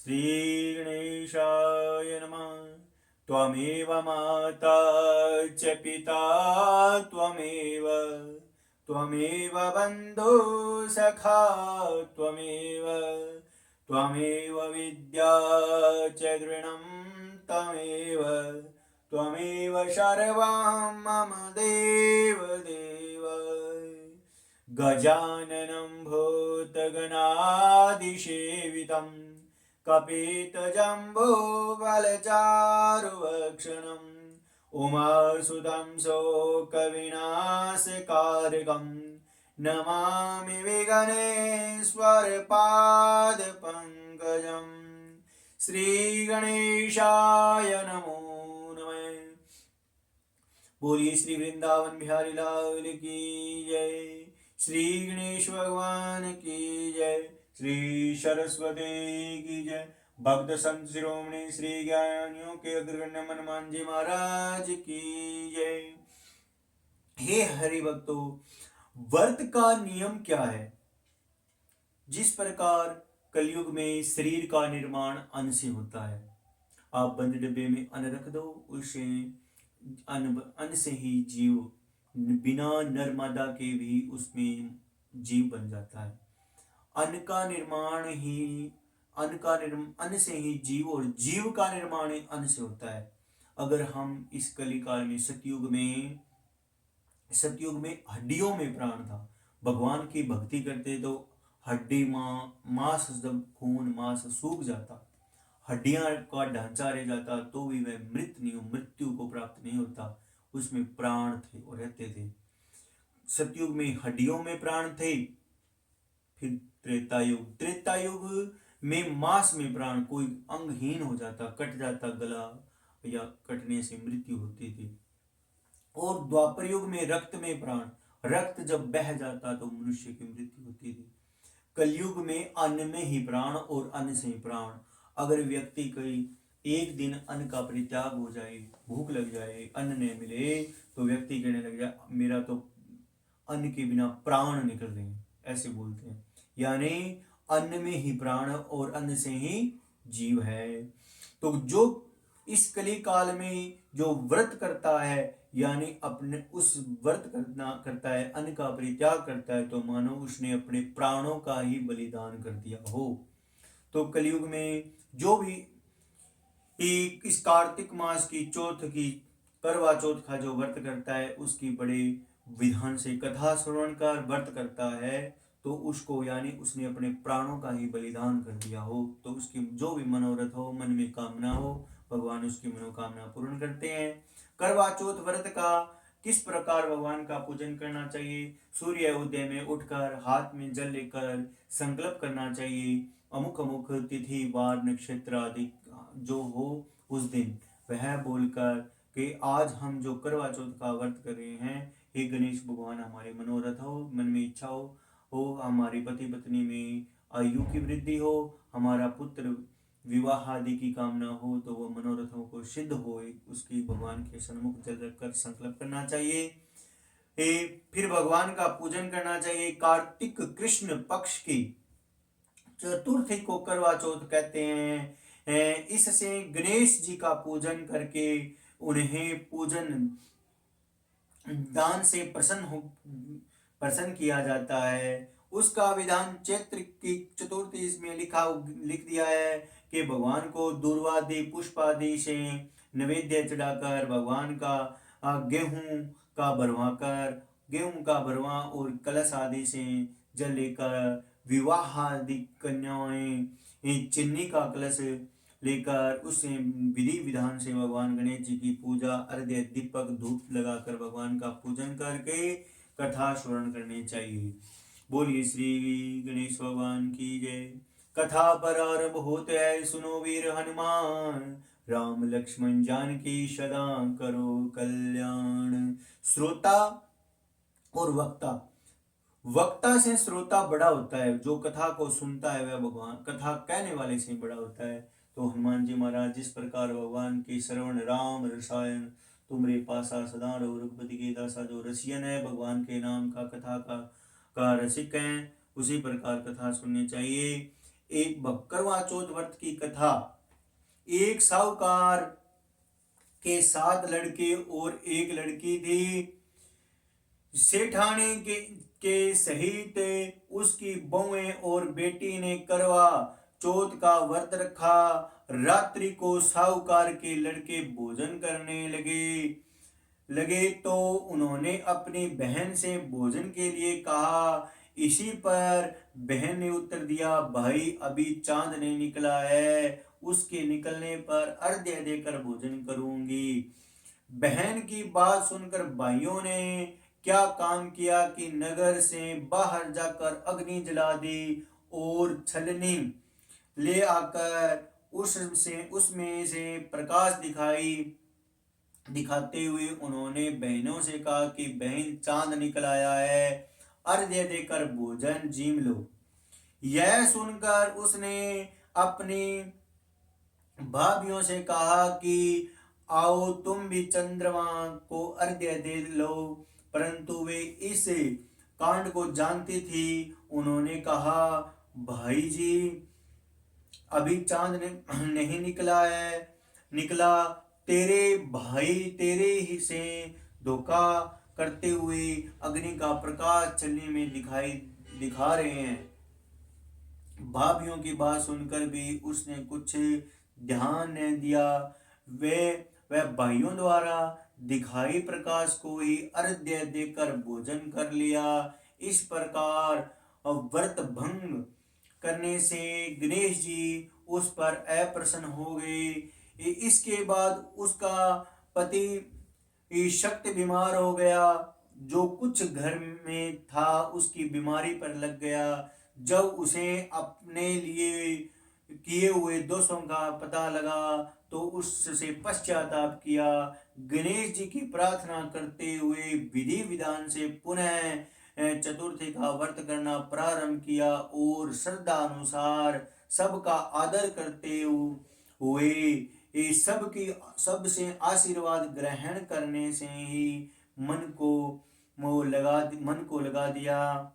श्रीगणेशाय नमः। त्वमेव माता च पिता त्वमेव, त्वमेव बन्धु सखा त्वमेव, त्वमेव विद्या च गृणं त्वमेव, त्वमेव सर्वं मम देव देव। गजाननं भूतगणादिसेवितं कपितजम्बूफलचारुभक्षणम् उमासुतं शोकविनाशकारकं नमामि विघ्नेश्वरपादपङ्कजम्। श्रीगणेशाय नमो नमः। बोलिए श्री वृंदावन बिहारी लाल की जय। श्री गणेश भगवान की जय। श्री सरस्वती की जय। भक्त संत शिरोमणि श्री ज्ञानियों के अग्रगण्य हनुमान जी महाराज की जय। हे हरि भक्तों, व्रत का नियम क्या है? जिस प्रकार कलयुग में शरीर का निर्माण अन्न से होता है। आप बंद डिब्बे में अन्न रख दो, उसे अन्न से ही जीव बिना नर्मदा के भी उसमें जीव बन जाता है। अन्न का निर्माण ही अन्न से ही जीव, और जीव का निर्माण ही अन्न से होता है। अगर हम इस कलिकाल में सतयुग में हड्डियों में प्राण था, भगवान की भक्ति करते तो हड्डी मांस, जब खून मांस सूख जाता, हड्डियां का ढांचा रह जाता, तो भी वह मृत्यु को प्राप्त नहीं होता, उसमें प्राण थे और रहते थे। सतयुग में हड्डियों में प्राण थे। फिर त्रेता युग में मांस में प्राण, कोई अंगहीन हो जाता, कट जाता गला, या कटने से मृत्यु होती थी। और द्वापर युग में रक्त में प्राण, रक्त जब बह जाता तो मनुष्य की मृत्यु होती थी। कलयुग में अन्न में ही प्राण और अन्न से ही प्राण। अगर व्यक्ति कोई एक दिन अन्न का परित्याग हो जाए, भूख लग जाए, अन्न नहीं मिले, तो व्यक्ति कहने लग जाए मेरा तो अन्न के बिना प्राण निकल रहे हैं, ऐसे बोलते हैं। यानी अन्न में ही प्राण और अन्न से ही जीव है। तो जो इस कली काल में जो व्रत करता है, यानी अपने उस व्रत करता है, अन्न का परित्याग करता है, तो मानो उसने अपने प्राणों का ही बलिदान कर दिया हो। तो कलयुग में जो भी इस कार्तिक मास की चौथ की करवा चौथ का जो व्रत करता है, उसकी बड़े विधान से कथा श्रवण कर व्रत करता है, तो उसको यानी उसने अपने प्राणों का ही बलिदान कर दिया हो, तो उसकी जो भी मनोरथ हो, मन में कामना हो, भगवान उसकी मनोकामना पूर्ण करते हैं। करवा चौथ व्रत का किस प्रकार भगवान का पूजन करना चाहिए? सूर्य उदय में उठकर हाथ में जल लेकर संकल्प करना चाहिए, अमुक अमुक तिथि वार नक्षत्र आदि जो हो उस दिन वह बोलकर कि आज हम जो करवा चौथ का व्रत कर रहे हैं, हे गणेश भगवान हमारे मनोरथ हो, मन में इच्छा हो, हमारी पति पत्नी में आयु की वृद्धि हो, हमारा पुत्र विवाह आदि की कामना हो, तो वह मनोरथों को सिद्ध हो, उसकी भगवान के सन्मुख जल रखकर संकल्प करना चाहिए। फिर भगवान का पूजन करना चाहिए। कार्तिक कृष्ण पक्ष की चतुर्थी को करवा चौथ कहते हैं। इससे गणेश जी का पूजन करके उन्हें पूजन दान से प्रसन्न किया जाता है। उसका विधान चैत्र की चतुर्थी इसमें लिख दिया है कि भगवान को दूर्वादि पुष्प आदि से नैवेद्य चढ़ाकर भगवान का गेहूं का भरवा और कलश आदि से जल लेकर, विवाह आदि कन्याएं चिन्नी का कलश लेकर उससे विधि विधान से भगवान गणेश जी की पूजा, अर्घ्य दीपक धूप लगाकर भगवान का पूजन करके कथा श्रवण करनी चाहिए। बोलिए श्री गणेश भगवान की जय। कथा पर आरंभ होते है, सुनो वीर हनुमान, राम लक्ष्मण जानकी सदा करो कल्याण। श्रोता और वक्ता, वक्ता से श्रोता बड़ा होता है, जो कथा को सुनता है वह भगवान कथा कहने वाले से बड़ा होता है। तो हनुमान जी महाराज जिस प्रकार भगवान के श्रवण राम रसायन तुमरे पासा सदा रहो, रघुपति के दासा जो रसियन है, भगवान के नाम का कथा का रसिक है, उसी प्रकार कथा सुननी चाहिए। एक करवा चौथ व्रत की कथा। एक साहूकार के 7 लड़के और एक लड़की थी। सेठानी के सहित उसकी बहुएं और बेटी ने करवा चौथ का व्रत रखा। रात्रि को साहूकार के लड़के भोजन करने लगे तो उन्होंने अपनी बहन से भोजन के लिए कहा। इसी पर बहन ने उत्तर दिया, भाई अभी चांद नहीं निकला है, उसके निकलने पर अर्घ्य देकर भोजन करूंगी। बहन की बात सुनकर भाइयों ने क्या काम किया कि नगर से बाहर जाकर अग्नि जला दी और छलनी ले आकर उसमें से प्रकाश दिखाते हुए उन्होंने बहनों से कहा कि बहन चांद निकल आया है, अर्घ्य देकर भोजन जीम लो। यह सुनकर उसने अपनी भाभीियों से कहा कि आओ तुम भी चंद्रमा को अर्घ्य दे लो, परंतु वे इस कांड को जानती थी। उन्होंने कहा, भाई जी अभी चांद नहीं निकला, तेरे भाई तेरे ही से धोखा करते हुए अग्नि का प्रकाश चलने में दिखा रहे हैं। भाभीियों की बात सुनकर भी उसने कुछ ध्यान नहीं दिया। वह भाइयों द्वारा दिखाई प्रकाश को ही अर्घ्य देकर भोजन कर लिया। इस प्रकार व्रत भंग करने से गणेश जी उस पर अप्रसन्न हो गए। इसके बाद उसका पति शक्त बीमार हो गया। जो कुछ घर में था उसकी बीमारी पर लग गया। जब उसे अपने लिए किए हुए दोषों का पता लगा तो उससे पश्चाताप किया। गणेश जी की प्रार्थना करते हुए विधि विधान से पुनः चतुर्थी का व्रत करना प्रारंभ किया और श्रद्धा अनुसार सबका आदर करते हुए सबसे आशीर्वाद ग्रहण करने से ही मन को लगा दिया।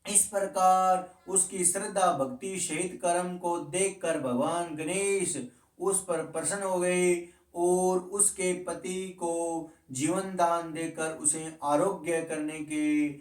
इस प्रकार उसकी श्रद्धा भक्ति सहित कर्म को देखकर भगवान गणेश उस पर प्रसन्न हो गए और उसके पति को जीवन दान देकर उसे आरोग्य करने के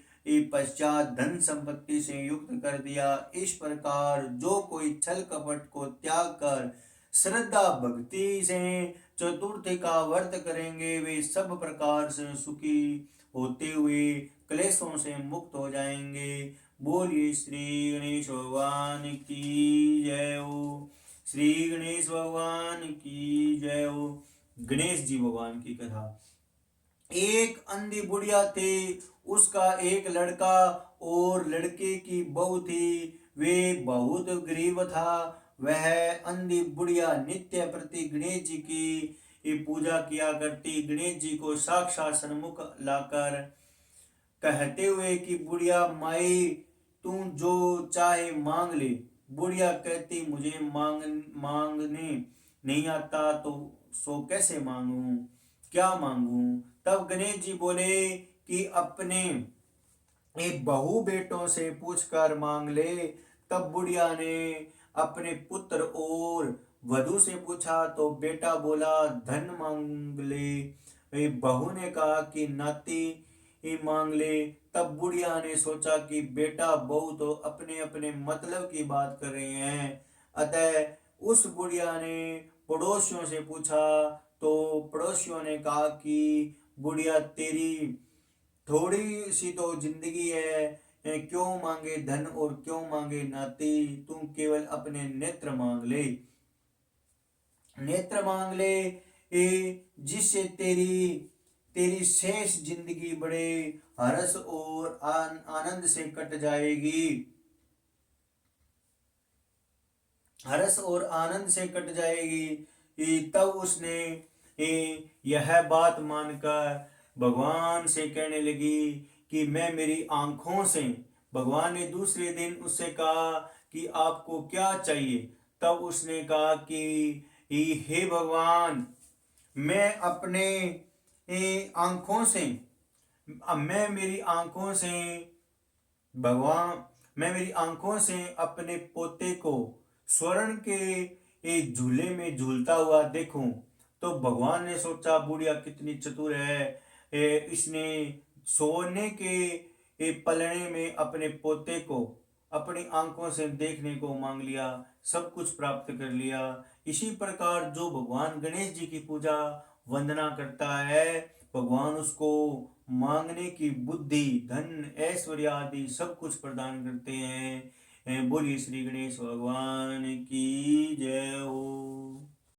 पश्चात धन संपत्ति से युक्त कर दिया। इस प्रकार जो कोई छल कपट को त्याग कर श्रद्धा भक्ति से चतुर्थी का व्रत करेंगे वे सब प्रकार से सुखी होते हुए क्लेशों से मुक्त हो जाएंगे। बोलिए श्री गणेश भगवान की जय हो। श्री गणेश भगवान की जय हो। गणेश जी भगवान की कथा। एक अंधी बुढ़िया थी, उसका एक लड़का और लड़के की बहू थी। वे बहुत गरीब था। वह अंधी बुढ़िया नित्य प्रति गणेश जी की पूजा किया करती। गणेश जी को साक्षात सन्मुख लाकर कहते हुए कि बुढ़िया माई तू जो चाहे मांग ले। बुढ़िया कहती, मुझे मांगने नहीं आता तो सो कैसे मांगू, क्या मांगू। तब गणेश जी बोले कि अपने एक बहू बेटों से पूछकर मांग ले। तब बुढ़िया ने अपने पुत्र और वधू से पूछा तो बेटा बोला धन मांग ले। बहू ने कहा कि नाती मांग ले। तब बुढ़िया ने सोचा कि बेटा बहू तो अपने अपने मतलब की बात कर रहे हैं। अतः उस बुढ़िया ने पड़ोसियों से पूछा तो पड़ोसियों ने कहा कि बुढ़िया तेरी थोड़ी सी तो जिंदगी है, क्यों मांगे धन और क्यों मांगे नाती, तू केवल अपने नेत्र मांग ले जिससे तेरी शेष जिंदगी बड़े हर्ष और आनंद से कट जाएगी। तब उसने यह बात मानकर भगवान से कहने लगी कि मैं मेरी आंखों से। भगवान ने दूसरे दिन उससे कहा कि आपको क्या चाहिए। तब उसने कहा कि हे भगवान मैं अपने आंखों से मैं मेरी आंखों से भगवान मैं मेरी आंखों से अपने पोते को स्वर्ण के एक झूले में झूलता हुआ देखूं। तो भगवान ने सोचा बुढ़िया कितनी चतुर है, इसने सोने के पलड़े में अपने पोते को अपनी आंखों से देखने को मांग लिया, सब कुछ प्राप्त कर लिया। इसी प्रकार जो भगवान गणेश जी की पूजा वंदना करता है, भगवान उसको मांगने की बुद्धि, धन, ऐश्वर्य आदि सब कुछ प्रदान करते हैं। बोलिए श्री गणेश भगवान की जय हो।